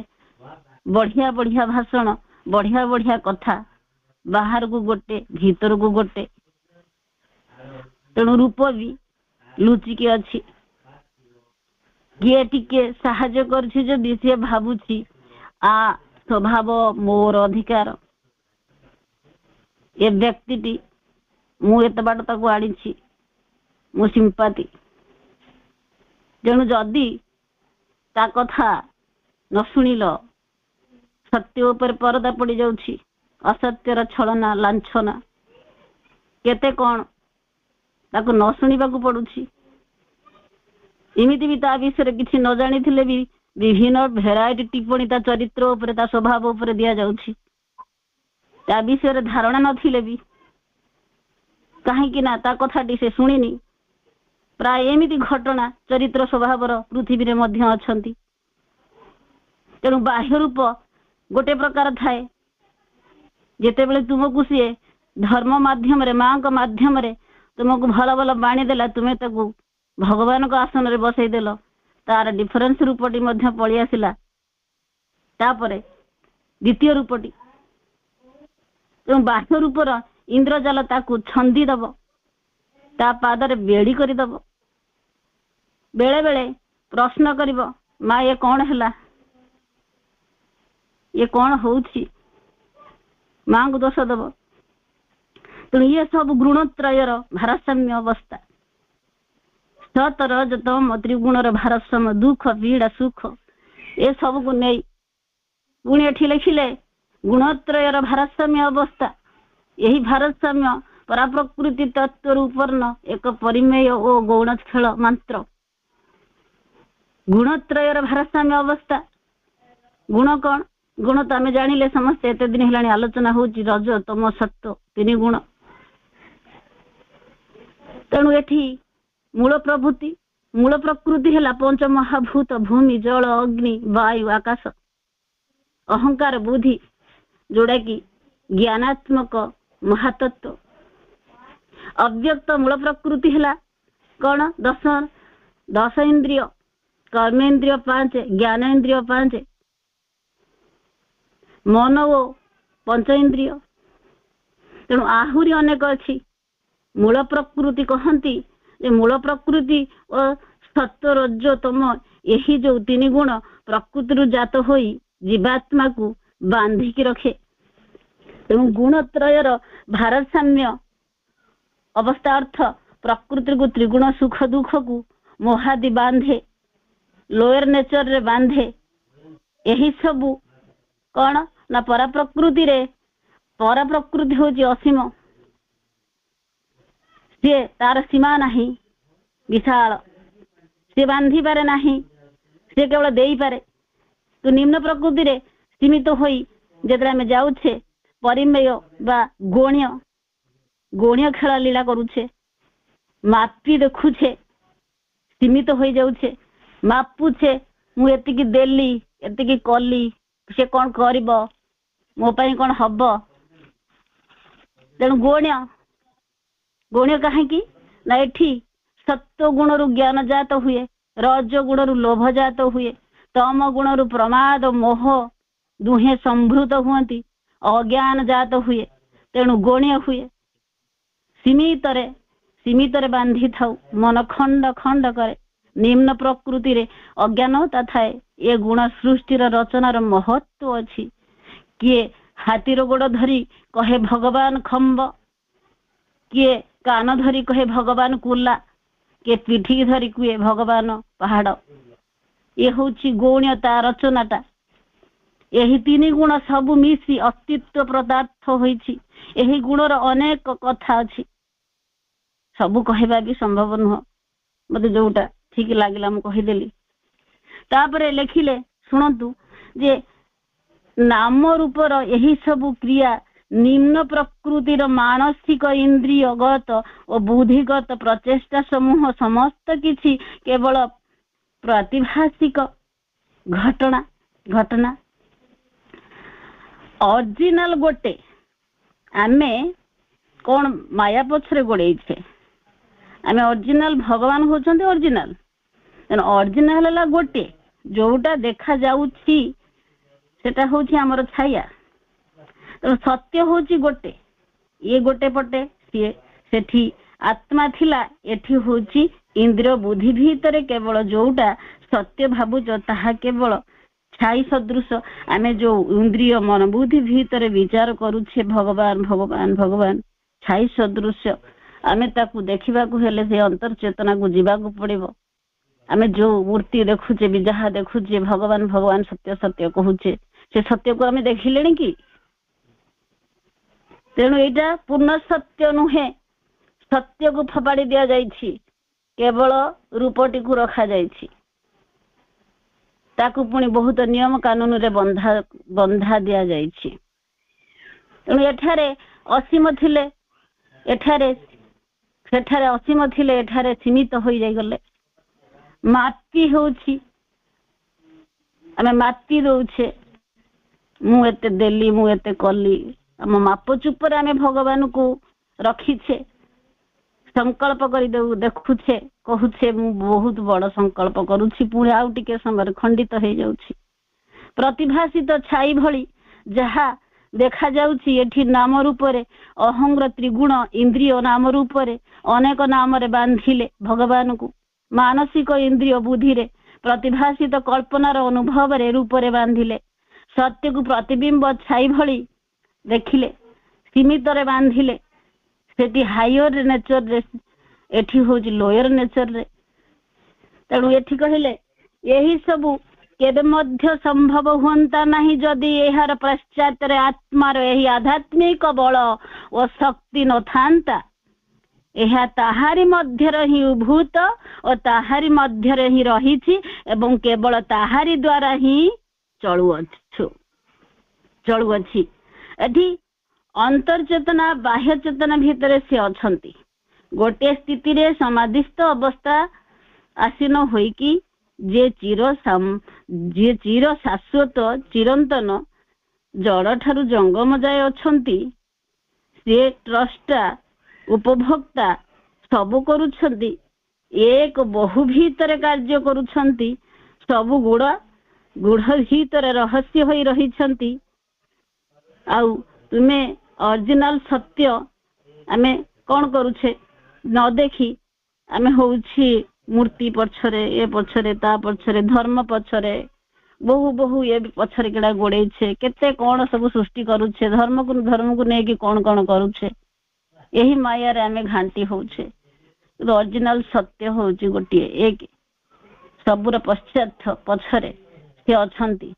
ବଢିଆ ବଢିଆ ଭାଷଣ, ବଢିଆ ବଢିଆ କଥା, बाहर को गोटे भीतर को गोटे तेणु रूप भी लुचिकी अच्छी किए टिके साहाଯ୍य करछि जदि से भाबुछि आ स्वभाव मोर अधिकार ए व्यक्तिटी मु एत बाट ताको आनिछि मो सिंपाती तेणु जदि ता कथा न शुणिल सत्य उपर परदा पड़ी जाउछि असत्यर छलना लांछना केते कौन ताको न शुणिबाकू पड़ुछि इमिति भी ता विषय किछि न जानी थिले भी विभिन्न भेराइटी टिप्पणी ता चरित्र उपर ता स्वभाव उपर दिया जाउछि ता विषय धारणा नथिले भी कहीं ना ता कथाटी से शुणिनी प्राय एमिति घटना चरित्र स्वभाव पृथ्वी रे मध्य अछंती तेणु बाह्य रूप गोटे प्रकार थाए जेते बेले तुमको सी धर्म माध्यम रे मां को माध्यम रे तुमको भल भल बाणी देला तुमे ताकू भगवान को आसन रे बसई देलो तार डिफरेंस रूपटी मध्य पळी आसिला तापरे द्वितीय रूपटी तेणु बाह्य रूपर इंद्रजाल ताकू छंदी दब ता पादरे बेड़ी करी दब बेले बेले प्रश्न करिब माँ ये कौन हैला ये कौन होउछि माँ को दोष दब तेणु ये सब गुणत्रयर भारसाम्य अवस्था सत रजतम त्रिगुणर भारसाम्य दुख पीड़ा सुख ये सब को नहीं गुण एठी लिखिले गुणत्रयर भारसाम्य अवस्था यही भारसाम्य पराप्रकृति तत्व रूपर्ण एक परिमेय ओ गौण खेल मात्र गुणत्रयर भारसाम्य अवस्था गुण कौन गुण तो आम जानिले समस्ते एते दिन हेलानी आलोचना होची रज तम सत्व तीन गुण तेणु एठी मूल प्रभृति मूल प्रकृति है पंच महाभूत भूमि जल अग्नि वायु आकाश अहंकार बुद्धि जोड़ा कि ज्ञानात्मक महातत्व अव्यक्त मूल प्रकृति है कौन दस दस इंद्रिय कर्मेन्द्रिय 5 ज्ञानेन्द्रिय 5 मन ओ पंच इंद्रिय तेणु आहुरी अनेक अच्छी मूल प्रकृति कहती मूल प्रकृति और सत्व रज तम यही जो 3 गुण प्रकृति जात होई जीवात्मा को बांधिकी रखे तेणु गुणत्रयर भारसाम्य अवस्था अर्थ प्रकृति को त्रिगुण सुख दुख को मोहादि बांधे लोअर नेचर रे बांधे यही सबू कौन ना परा प्रकृति रे परा प्रकृति होची असीम सी तार सीमा नहीं विशाल सी बांधी पारे नहीं सी केवल देई पारे तो निम्न प्रकृति रे सीमित होई जेतरा में जाउछे परिमेय बा गोण्य गोण्य खेला लीला करूछे मापी देखुछे सीमित हो जाउछे मापुछे मु एतिकी देली एतिकी कली से कौन करिब मो पाई कौन हब तेणु गोण्य गोण्य कहीं ना एठी सत्व गुण रु ज्ञान जात हुए रज गुण रु लोभ जात हुए तम गुण रु प्रमाद मोह दुहे संभृत हुअंती अज्ञान जात हुए तेणु गोण्य हुए सीमित रे बांधी थाउ मन खंड खंड करे निम्न प्रकृति रे अज्ञानता थाए ये गुण सृष्टि रचनार महत्व अच्छी किए हाथीर गोड़ धरी कहे भगवान खम्ब किए कान धरी कहे भगवान कुला किए पिठी धरी कुए भगवान पहाड़ ये होची गौण्यता रचनाटा यही 3 गुण सबु मिसी अस्तित्व पदार्थ होईची यही गुणर अनेक कथा अच्छी सबु कहबा भी संभव नुह मते जोटा ठीक लागला मु कहिदेली तापरे लेखिले सुनतु जे नाम रूपर यही सब क्रिया निम्न प्रकृतिर मानसिक इंद्रियगत और बुद्धिगत प्रचेष्टा समूह समस्त किछि केवल प्रातिभाषिक घटना घटना ओरिजिनल गोटे आमे कौन माया पछरे गोड़े आमे ओरिजिनल भगवान होचंते ओरिजिनल ओरिजिनल है गोटे जोटा देखा जाउछि सेटा होछि हमर छाया ତେଣୁ ସତ୍ୟ ହଉଛି ଗୋଟେ, ଇଏ ଗୋଟେ ପଟେ, ସିଏ ସେଠି ଆତ୍ମା ଥିଲା, ଏଠି ହଉଛି ଇନ୍ଦ୍ରିୟ ବୁଦ୍ଧି ଭିତରେ କେବଳ ଯୋଉଟା ସତ୍ୟ ଭାବୁଛ ତାହା କେବଳ ଛାଇ ସଦୃଶ। ଆମେ ଯୋଉ ଇନ୍ଦ୍ରିୟ ମନ ବୁଦ୍ଧି ଭିତରେ ବିଚାର କରୁଛେ ଭଗବାନ ଭଗବାନ ଭଗବାନ, ଛାଇ ସଦୃଶ। ଆମେ ତାକୁ ଦେଖିବାକୁ ହେଲେ ସେ ଅନ୍ତର୍ଚେତନାକୁ ଯିବାକୁ ପଡିବ। ଆମେ ଯୋଉ ମୂର୍ତ୍ତି ଦେଖୁଛେ ବି, ଯାହା ଦେଖୁଛେ ଭଗବାନ ଭଗବାନ ସତ୍ୟ ସତ୍ୟ କହୁଛେ, ସେ ସତ୍ୟକୁ ଆମେ ଦେଖିଲେଣି କି? ତେଣୁ ଏଇଟା ପୂର୍ଣ୍ଣ ସତ୍ୟ ନୁହେଁ, ସତ୍ୟକୁ ଫୋପାଡ଼ି ଦିଆଯାଇଛି, କେବଳ ରୂପଟିକୁ ରଖାଯାଇଛି, ତାକୁ ପୁଣି ବହୁତ ନିୟମ କାନୁନରେ ବନ୍ଧା ଦିଆଯାଇଛି। ତେଣୁ ଏଠାରେ ଅସୀମ ଥିଲେ, ସେଠାରେ ଅସୀମ ଥିଲେ, ଏଠାରେ ସୀମିତ ହୋଇଯାଇଗଲେ। ମାଟି ହେଉଛି, ଆମେ ମାଟି ଦଉଛେ, ମୁଁ ଏତେ ଦେଲି, ମୁଁ ଏତେ କଲି, ଆମ ମାପ ଚୁପରେ ଆମେ ଭଗବାନଙ୍କୁ ରଖିଛେ, ସଂକଳ୍ପ କରି ଦେଖୁଛେ, କହୁଛେ ମୁଁ ବହୁତ ବଡ ସଂକଳ୍ପ କରୁଛି, ପୁଣି ଆଉ ଟିକେ ସମୟରେ ଖଣ୍ଡିତ ହେଇଯାଉଛି। ପ୍ରତିଭାସିତ ଛାଇ ଭଳି ଯାହା ଦେଖାଯାଉଛି, ଏଠି ନାମ ରୂପରେ ଅହଂର ତ୍ରିଗୁଣ ଇନ୍ଦ୍ରିୟ ନାମ ରୂପରେ ଅନେକ ନାମରେ ବାନ୍ଧିଲେ ଭଗବାନଙ୍କୁ, ମାନସିକ ଇନ୍ଦ୍ରିୟ ବୁଦ୍ଧିରେ ପ୍ରତିଭାସିତ କଳ୍ପନାର ଅନୁଭବରେ ରୂପରେ ବାନ୍ଧିଲେ, ସତ୍ୟକୁ ପ୍ରତିବିମ୍ବ ଛାଇ ଭଳି ଦେଖିଲେ, ସୀମିତରେ ବାନ୍ଧିଲେ, ସେଠି ହାୟର ନେଚରରେ, ଏଠି ହଉଛି ଲୋୟର ନେଚରରେ। ତେଣୁ ଏଠି କହିଲେ ଏହି ସବୁ କେବେ ମଧ୍ୟ ସମ୍ଭବ ହୁଅନ୍ତା ନାହିଁ ଯଦି ଏହାର ପଶ୍ଚାତରେ ଆତ୍ମାର ଏହି ଆଧ୍ୟାତ୍ମିକ ବଳ ଓ ଶକ୍ତି ନଥାନ୍ତା। ଏହା ତାହାରି ମଧ୍ୟରେ ହିଁ ଉଦ୍ଭୂତ ଓ ତାହାରି ମଧ୍ୟରେ ହିଁ ରହିଛି ଏବଂ କେବଳ ତାହାରି ଦ୍ୱାରା ହିଁ ଚଳୁଅଛି। ଏଠି ଅନ୍ତର୍ଚେତନା ବାହ୍ୟ ଚେତନା ଭିତରେ ସେ ଅଛନ୍ତି। ଗୋଟିଏ ସ୍ଥିତିରେ ସମାଧିସ୍ଥ ଅବସ୍ଥା ଆସୀନ ହୋଇକି ଯେ ଚିର ଶାଶ୍ୱତ ଚିରନ୍ତନ ଜଳ ଠାରୁ ଜଙ୍ଗମ ଯାଏ ଅଛନ୍ତି, ସେ ତ୍ରଷ୍ଟା ଉପଭୋକ୍ତା ସବୁ କରୁଛନ୍ତି, ଏକ ବହୁ ଭିତରେ କାର୍ଯ୍ୟ କରୁଛନ୍ତି, ସବୁ ଗୁଢ ଭିତରେ ରହସ୍ୟ ହୋଇ ରହିଛନ୍ତି। ଆଉ ତୁମେ ଅରିଜିନାଲ ସତ୍ୟ ଆମେ କଣ କରୁଛେ ନ ଦେଖି ଆମେ ହଉଛି ମୂର୍ତ୍ତି ପଛରେ, ଏ ପଛରେ, ତା ପଛରେ, ଧର୍ମ ପଛରେ, ବହୁ ଏ ପଛରେ କେଡା ଗୋଡେଇଛେ, କେତେ କଣ ସବୁ ସୃଷ୍ଟି କରୁଛେ, ଧର୍ମକୁ ନେଇକି କଣ କଣ କରୁଛେ, ଏହି ମାୟାରେ ଆମେ ଘାଣ୍ଟି ହଉଛେ। ଅରିଜିନାଲ ସତ୍ୟ ହଉଛି ଗୋଟିଏ, ଏକ ସବୁର ପଛରେ ସେ ଅଛନ୍ତି,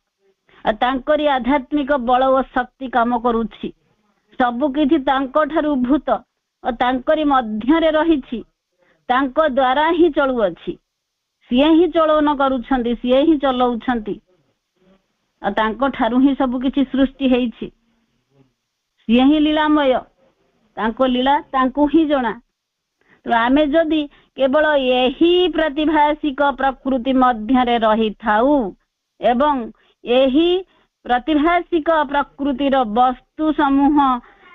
ଆଉ ତାଙ୍କରି ଆଧ୍ୟାତ୍ମିକ ବଳ ଓ ଶକ୍ତି କାମ କରୁଛି। ସବୁ କିଛି ତାଙ୍କ ଠାରୁ ଉଦ୍ଭୂତ ଓ ତାଙ୍କରି ମଧ୍ୟରେ ରହିଛି, ତାଙ୍କ ଦ୍ୱାରା ହିଁ ଚଳୁଅଛି, ସିଏ ହିଁ ଚଳନ କରୁଛନ୍ତି, ସିଏ ହିଁ ଚଲଉଛନ୍ତି, ଆଉ ତାଙ୍କ ଠାରୁ ହିଁ ସବୁ କିଛି ସୃଷ୍ଟି ହେଇଛି। ସିଏ ହିଁ ଲୀଳାମୟ, ତାଙ୍କ ଲୀଳା ତାଙ୍କୁ ହିଁ ଜଣା। ଆମେ ଯଦି କେବଳ ଏହି ପ୍ରତିଭାସିକ ପ୍ରକୃତି ମଧ୍ୟରେ ରହିଥାଉ ଏବଂ ଏହି ପ୍ରତିଭାସିକ ପ୍ରକୃତିର ବସ୍ତୁ ସମୂହ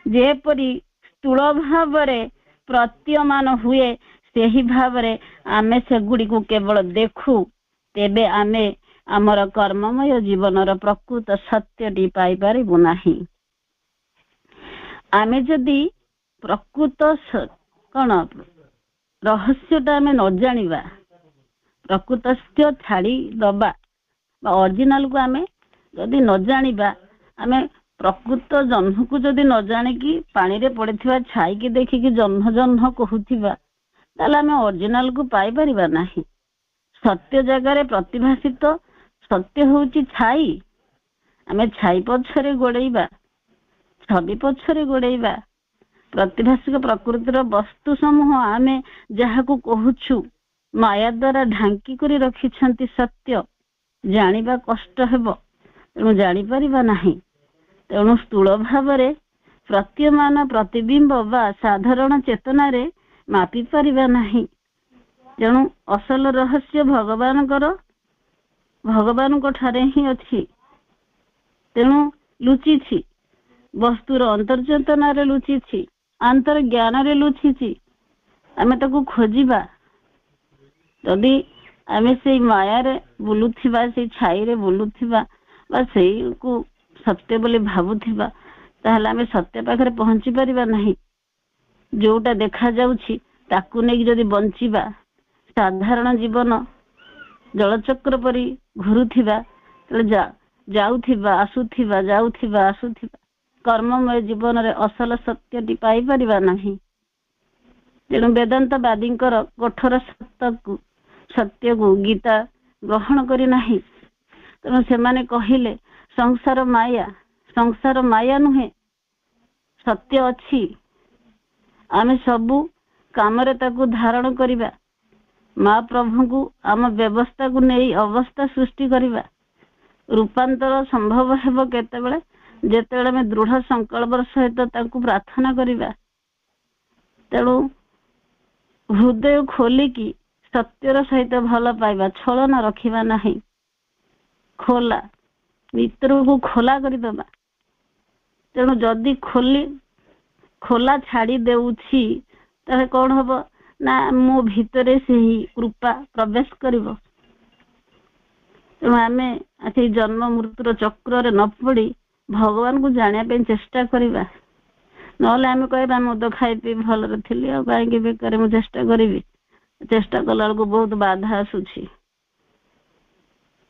ଯେପରି ସ୍ଥୂଳ ଭାବରେ ପ୍ରତୀୟମାନ ହୁଏ, ସେହି ଭାବରେ ଆମେ ସେଗୁଡ଼ିକୁ କେବଳ ଦେଖୁ, ତେବେ ଆମେ ଆମର କର୍ମମୟ ଜୀବନର ପ୍ରକୃତ ସତ୍ୟଟି ପାଇପାରିବୁ ନାହିଁ। ଆମେ ଯଦି ପ୍ରକୃତ କଣ ରହସ୍ୟଟା ଆମେ ନ ଜାଣିବା, ପ୍ରକୃତ ଛାଡି ଦବା ବା ଅରିଜିନାଲକୁ ଆମେ ଯଦି ନ ଜାଣିବା, ଆମେ ପ୍ରକୃତ ଜହ୍ନକୁ ଯଦି ନ ଜାଣିକି ପାଣିରେ ପଡିଥିବା ଛାଇକି ଦେଖିକି ଜହ୍ନ କହୁଥିବା, ତାହେଲେ ଆମେ ଅରିଜିନାଲକୁ ପାଇପାରିବା ନାହିଁ। ସତ୍ୟ ଜାଗାରେ ପ୍ରତିଭାସିତ ସତ୍ୟ ହଉଛି ଛାଇ। ଆମେ ଛାଇ ପଛରେ ଗୋଡେଇବା, ଛବି ପଛରେ ଗୋଡେଇବା, ପ୍ରତିଭାସିକ ପ୍ରକୃତିର ବସ୍ତୁ ସମୂହ ଆମେ ଯାହାକୁ କହୁଛୁ ମାୟା ଦ୍ୱାରା ଢାଙ୍କି କରି ରଖିଛନ୍ତି ସତ୍ୟ, ଜାଣିବା କଷ୍ଟ ହେବ, ତେଣୁ ଜାଣିପାରିବା ନାହିଁ। ତେଣୁ ସ୍ଥୂଳ ଭାବରେ ପ୍ରତୀୟମାନ ପ୍ରତିବିମ୍ବ ବା ସାଧାରଣ ଚେତନାରେ ମାପି ପାରିବା ନାହିଁ। ତେଣୁ ଅସଲ ରହସ୍ୟ ଭଗବାନଙ୍କ ଠାରେ ହିଁ ଅଛି। ତେଣୁ ଲୁଚିଛି, ବସ୍ତୁର ଅନ୍ତର୍ଚେତନାରେ ଲୁଚିଛି, ଅନ୍ତର୍ଜ୍ଞାନରେ ଲୁଚିଛି। ଆମେ ତାକୁ ଖୋଜିବା। ଯଦି ଆମେ ସେଇ ମାୟାରେ ବୁଲୁଥିବା, ସେଇ ଛାଇରେ ବୁଲୁଥିବା ବା ସେଇକୁ ସତ୍ୟ ବୋଲି ଭାବୁଥିବା, ताहले आमे सत्य पाखरे पहुंची परिबा नहीं। जोटा देखा जाउछि ताकू नेकी जदि बंचिबा साधारण जीवन जलचक्र परी घुरुथिबा जाउथिबा आसुथिबा कर्ममय जीवन रे असल सत्यटी पाई परिबा नहीं। तेणु वेदांतवादी कठोर सत्य को गीता ग्रहण करी नहीं। तेणु से कहले संसार माया नुहे सत्य अच्छी। आमे सबू काम रे ताकू धारण करिबा महाप्रभु को आम व्यवस्था को नहीं अवस्था सृष्टि करिबा। रूपांतर संभव हेबो केतेबेले जेतेबेले में दृढ़ संकल्प सहित ताकू प्रार्थना करिबा। तेणु हृदय खोलिकी सत्यर सहित भल पाइबा छलना रखिबा नहीं। खोला भीतर को खोला करदबा। तेणु जदि खोला छाड़ी देउछि ताहे कौन हबो ना मो भीतरे से ही कृपा प्रवेश करिवो। तेणु आमे से जन्म मृत्युर चक्र रे न पड़ी भगवान को जानिया पे चेष्टा करिबा। नहले आमे कहबा मु तो खाई पी भलरे थिली आ काहे बेकार मु चेष्टा करिवि। चेष्टा कला को बहुत बाधा आसुछि।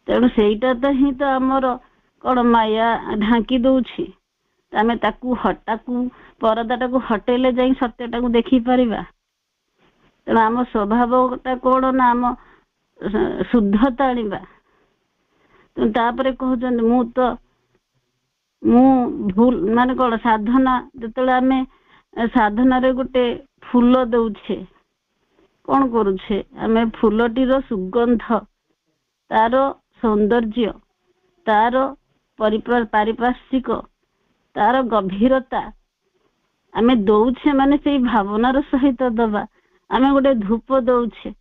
तेणु सेटा तो ही तो आमर कौन माया ढांकी दउछि। आमे ताकू परदाटा को हटेले जाई सत्यटा को देखि परिबा। तेणु आम स्वभावटा कौन ना आम शुद्धता आनिबा। तापरे कहउछन मु भूल माने कौन साधना जेतेले आमे साधना रे गोटे फूल दउछे कौन करूछे आमे फूलटीर सुगंध तार सौंदर्य तार पारिपार्श्विक तार गभीरता आमे दउछे माने से भावनार सहित दबा। आमे गोटे धूप दउछे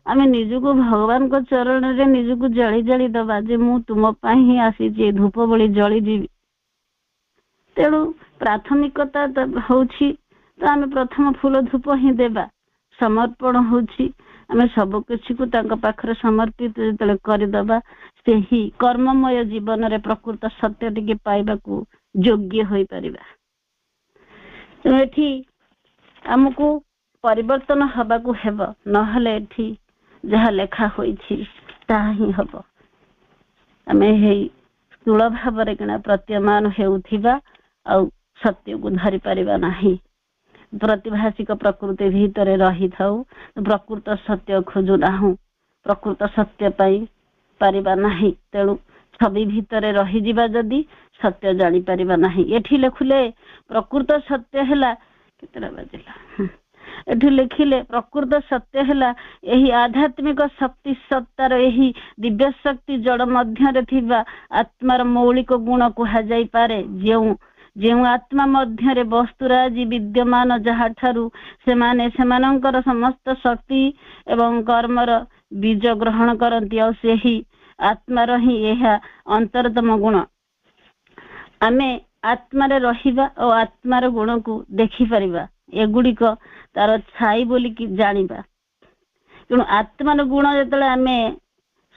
आमे निजुको भगवान को चरण रे निजुको जली जली दबा जे मु तुम पाई ही आसी जे धूप बली जली जीवी। तेणु प्राथमिकता होछि तो आमे प्रथम फूल धूप ही देबा। समर्पण होछि आमे सब किछि को तांका पाखरे समर्पित जतले करि दबा। सेही कर्ममय जीवन रे प्रकृत सत्य टिके पाइबा को योग्य होई परिबा। तेणु एठी हमको परिवर्तन हबा को हेबो नहले एठी जहा लेखा होइछि ता ही हबो। आमे हे स्थूल भाव रे किना प्रत्यमान हेउथिबा आ सत्य को धरि परिबा नाही। प्रतिभाषिक प्रकृति भीतर रही थाउ प्रकृत सत्य खोजु नाहु। प्रकृत सत्य पाई परिबा नाही। तेणु छवि भीतर रही जिबा जदि सत्य जानी परिबा नाही। एठी लेखुले प्रकृत सत्य हैला केतरा बाजिला एठी लिखिले प्रकृत सत्य हैला एही आध्यात्मिक शक्ति सत्तार एही दिव्य शक्ति जड़ मध्य रे थिबा आत्मार मौलिक गुण कुहा जाई पारे। जेउ आत्मा मध्य रे वस्तुराजी विद्यमान जहा ठारू सेमाने सेमानंकर समस्त शक्ति एवं कर्मर बीज ग्रहण करती और सेही आत्मार ही एहा अंतरतम गुण। आमे आत्मारे रहिबा और आत्मार गुण को देखि परिबा। एगुड़िक तार छाई बोली कि जानिबा। तेणु आत्मार गुण जतले आमे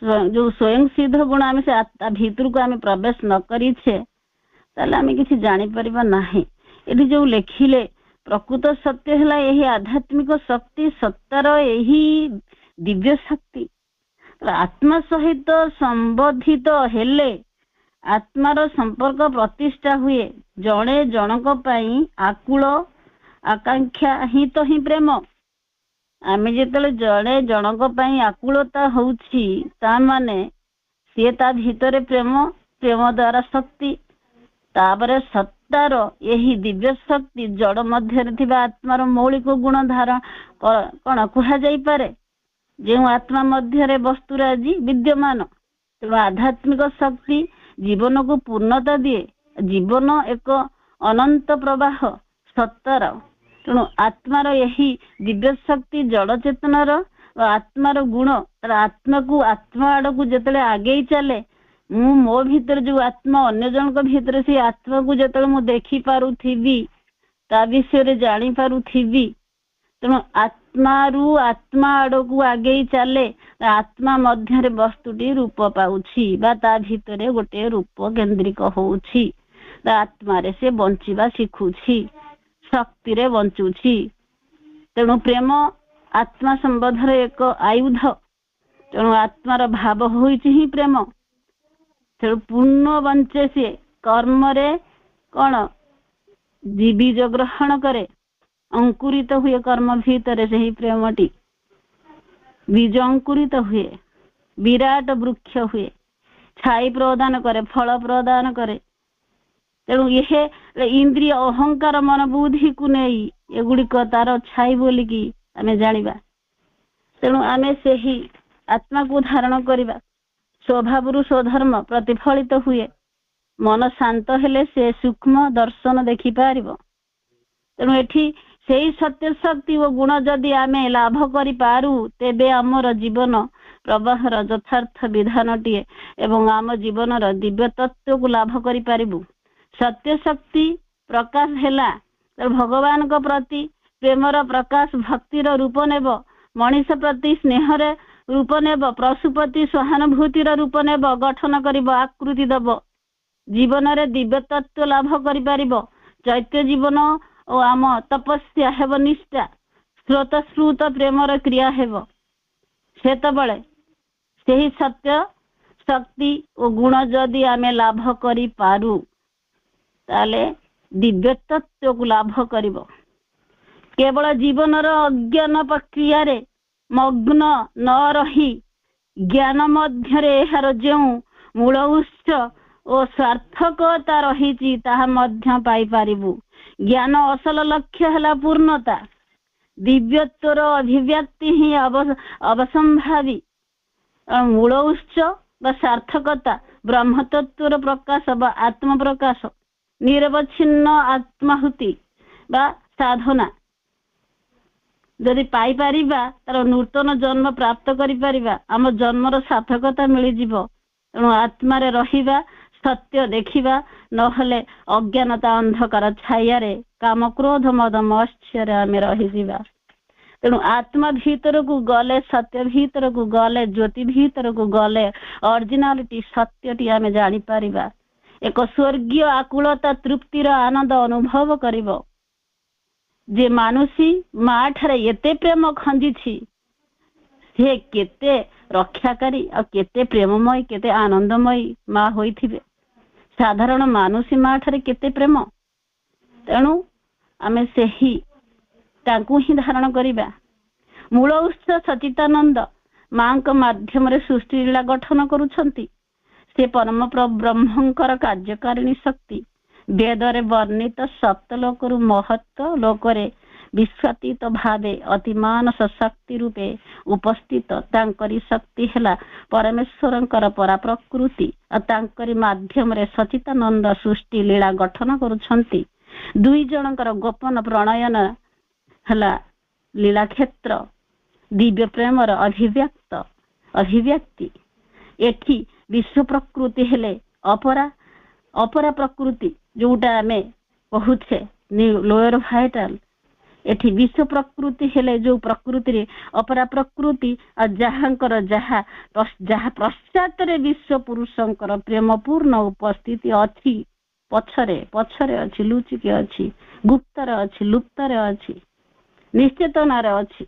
जो स्वयं सिद्ध गुण आमे से भीतर को आमे प्रवेश न करिछे ताले आमे किछि जानि परिबा नाही। एठी जो लेखिले प्रकृत सत्य हैला एही आध्यात्मिक शक्ति सत्तार एही दिव्य शक्ति आत्मा सहित संबंधित हेले आत्मार संपर्क प्रतिष्ठा हुए। जड़े जनक पाई आकुल आकांक्षा ही तो ही प्रेम। आमे जेतले जड़े जनक पाई आकुलता होउछि ता माने से ता भीतर प्रेम द्वारा शक्ति ताबरे सत्तार यही दिव्य शक्ति जड़ मध्य थिबा आत्मार मौलिक गुण धारण कौन कुहा जाई पारे। जो आत्मा मध्य वस्तुराजी विद्यमान। तेणु आध्यात्मिक शक्ति जीवन को पूर्णता दिए। जीवन एक अनंत प्रवाह सत्तार। तेणु आत्मार यही दिव्य शक्ति जड़ चेतनार आत्मार गुण आत्मा को आत्मा आड़ को जिते आगे चले मु मो भीतर जो आत्मा अन्य जनक भीतर से आत्मा को जिते मु देखी पारुथिबी ता विषय जानी पारुथिबी। तेणु आत्मारू आत्मा आड़ को आगे चले आत्मा मध्य वस्तुटी रूप पाउछि बा ता भीतर गोटे रूप केंद्रिक होउछि। आत्मारे से बंचिबा शिखुछि शक्ति रे बंचुछि तेणु प्रेम आत्मा संबंधर एक आयुध तेणु आत्मार भाव होइछि ही प्रेम तेणु पूर्ण बंचे से कर्म रे कौन बीज ग्रहण करे अंकुरित हुए कर्म भीतर से ही प्रेमटी बीज अंकुरित हुए विराट वृक्ष हुए छाई प्रदान करे फल प्रदान करे तेणु ये इंद्रिय अहंकार मन बुद्धि को नहीं एगुड़िक तार छाई बोलिकी आमे जानिबा तेणु आमे से ही आत्मा को धारण करिबा स्वभाव स्वधर्म प्रतिफलित हुए मन शांत हेले से सूक्ष्म दर्शन देखि पारिबो तेणु एठी सेही सत्य शक्ति और गुण जदि आमे लाभ करि पारू तेबे आमर जीवन प्रवाहर यथार्थ विधानटीए एवं आम जीवनर दिव्य तत्व को लाभ करि पारिबु सत्य शक्ति प्रकाश हेला भगवान को प्रति प्रेमर प्रकाश भक्तिर रूप नेब मनीष प्रति स्नेहर रूप नेब पशुपति सहानुभूतिर रूप नेब गठन करिब आकृति दब जीवन रे दिव्य तत्व लाभ करि पारिब चैत्य जीवन और आम तपस्या हेब निष्ठा स्रोत श्रुत प्रेमर क्रिया हेब सेतबळे सेही सत्य शक्ति और गुण जदि आमे लाभ करि पारू ताले दिव्य तत्व को लाभ करिब केवल जीवनर अज्ञान प्रक्रिया रे मग्न न रही ज्ञान मध्यरे एहार जेउ मूल उत्स और सार्थकता रही ताहा मध्य पाई पारिबु ज्ञान असल लक्ष्य हला पूर्णता दिव्यत्वर अभिव्यक्ति ही अवसंभावी मूल उत्स व सार्थकता ब्रह्मतत्वर प्रकाश व आत्म प्रकाश निरवच्छिन्न आत्माहुति व साधना जदि पाई पारिबा तार नूतन जन्म प्राप्त करि पारिबा आम जन्मर सार्थकता मिली जिवो तेणु आत्मा रे रहिबा सत्य देखिबा नहले अज्ञानता अंधकार छाया रे काम क्रोध मद मत्सर आमे रहि जिबा तेणु आत्मा भीतर को गले सत्य भीतर को गले ज्योति भीतर को गले ओरिजिनालिटी सत्यटी आमे जानि पारिबा एक स्वर्गीय आकुलता तृप्तिर आनंद अनुभव करिबो जे मानुषी माँ ठारे एते प्रेम खंजी से केते रक्षाकारी और केते प्रेममय केते आनंदमय माँ होइथिबे साधारण मानुषी माँ ठारे केते प्रेम तेणु आमे सेही तांकु ही धारण करिबा मूल उत्स सचितानंद माँ के माध्यम रे सृष्टि लीला गठन करुछंती से परम ब्रह्मंकर कार्यकारिणी शक्ति वेदरे वर्णित सप्तलोक महत्व लोकरे विस्फातित भावे अतिमान शक्ति रूपे उपस्थित तांकरी शक्ति हेला परमेश्वरंकर परा प्रकृति और तांकरी माध्यम रे सचितानंद सृष्टि लीला गठन करुछंती दुई जनकर गोपन प्रणयन हेला लीला क्षेत्र दिव्य प्रेमर अभिव्यक्ति एठी विश्व प्रकृति हेले अपरा अपरा प्रकृति जोटा आमे कहूछे लोअर वाइटल एठी विश्व प्रकृति हेले जो प्रकृति रे अपरा प्रकृति और जहांकर जहा पश्चात रे विश्व पुरुषंकर प्रेम पूर्ण उपस्थिति अछि पछरे पछरे अछि लुचिके अछि गुप्तर अछि लुप्तर अछि निश्चेतना रे अछि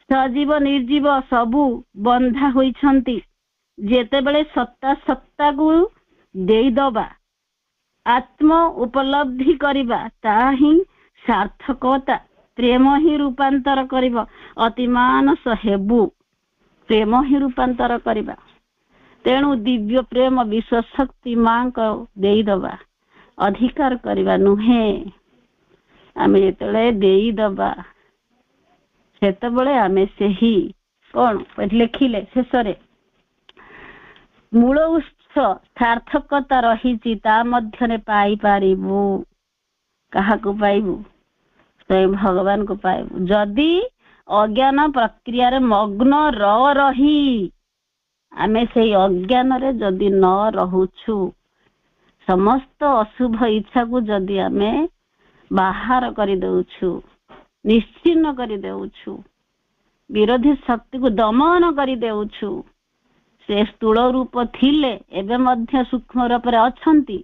सजीव निर्जीव सबु बंधा होइछंती जेतेबेले सत्ता सत्ता को देई दबा आत्म उपलब्धि करिबा ताही सार्थकता प्रेम ही रूपांतर करिबा अतिमानस हेबु प्रेम ही रूपांतर करिबा तेणु दिव्य प्रेम विश्व शक्ति मां को देई दबा अधिकार करिबा नुहे आमे जेतेबेले देई दबा सेतेबेले आमे सेही कोन लिखिले शेषरे मूल उत्स सार्थकता रही ता मध्यरे पाई पारिबु कहा को पाइबु स्वयं भगवान को पाइबु जदि अज्ञान प्रक्रिया रे मग्न रही आमे से अज्ञान रे जदि न रहुछु समस्त अशुभ इच्छा को जदि आमे बाहर करि देउछु निश्चिन्न करि देउछु विरोधी शक्ति को दमन करि देउछु से स्थूल रूप थिले एवं मध्य सूक्ष्म रूप रे अछंती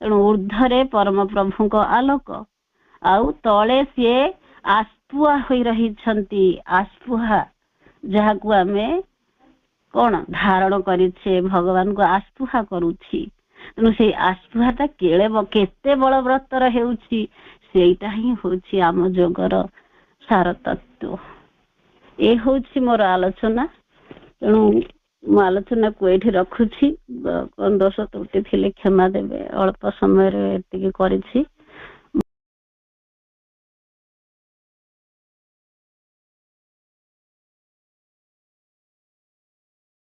ତେଣୁ ଉର୍ଦ୍ଧ୍ୱରେ ପରମ ପ୍ରଭୁଙ୍କ ଆଲୋକ, ଆଉ ତଳେ ସିଏ ଆସ୍ପୁହା ହୋଇ ରହିଛନ୍ତି। ଆସ୍ପୁହା ଯାହାକୁ ଆମେ କଣ ଧାରଣ କରିଛେ, ଭଗବାନଙ୍କୁ ଆସ୍ପୁହା କରୁଛି। ତେଣୁ ସେଇ ଆସ୍ପୁହାଟା କେତେ ବଳବତ୍ତର ହେଉଛି, ସେଇଟା ହିଁ ହଉଛି ଆମ ଯୋଗର ସାର ତତ୍ତ୍ୱ। ଏ ହଉଛି ମୋର ଆଲୋଚନା। ତେଣୁ ମୁଁ ଆଲୋଚନାକୁ ଏଇଠି ରଖୁଛି। ଦୋଷ ତ୍ରୁଟି ଥିଲେ କ୍ଷମା ଦେବେ, ଅଳ୍ପ ସମୟରେ ଏତିକି କରିଛି।